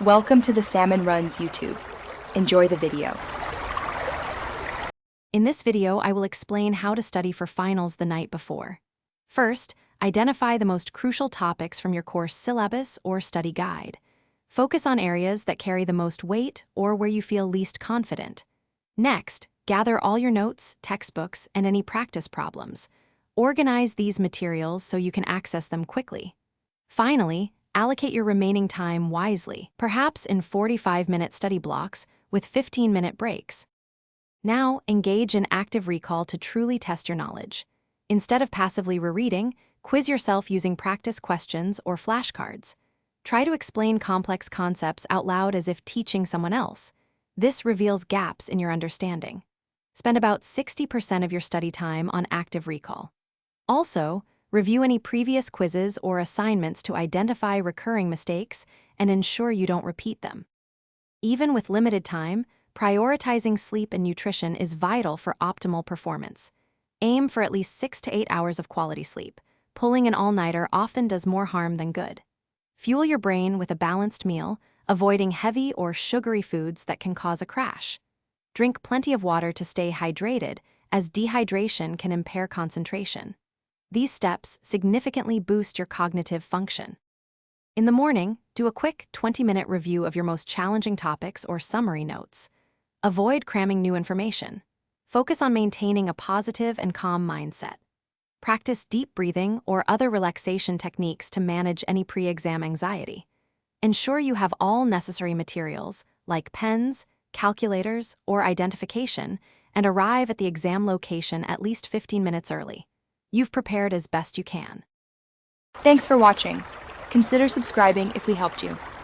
Welcome to the Salmon Runs YouTube. Enjoy the video. In this video, I will explain how to study for finals the night before. First, identify the most crucial topics from your course syllabus or study guide. Focus on areas that carry the most weight or where you feel least confident. Next, gather all your notes, textbooks, and any practice problems. Organize these materials so you can access them quickly. Finally, allocate your remaining time wisely, perhaps in 45-minute study blocks with 15-minute breaks. Now, engage in active recall to truly test your knowledge. Instead of passively rereading, quiz yourself using practice questions or flashcards. Try to explain complex concepts out loud as if teaching someone else. This reveals gaps in your understanding. Spend about 60% of your study time on active recall. Also, review any previous quizzes or assignments to identify recurring mistakes and ensure you don't repeat them. Even with limited time, prioritizing sleep and nutrition is vital for optimal performance. Aim for at least 6 to 8 hours of quality sleep. Pulling an all-nighter often does more harm than good. Fuel your brain with a balanced meal, avoiding heavy or sugary foods that can cause a crash. Drink plenty of water to stay hydrated, as dehydration can impair concentration. These steps significantly boost your cognitive function. In the morning, do a quick 20-minute review of your most challenging topics or summary notes. Avoid cramming new information. Focus on maintaining a positive and calm mindset. Practice deep breathing or other relaxation techniques to manage any pre-exam anxiety. Ensure you have all necessary materials, like pens, calculators, or identification, and arrive at the exam location at least 15 minutes early. You've prepared as best you can. Thanks for watching. Consider subscribing if we helped you.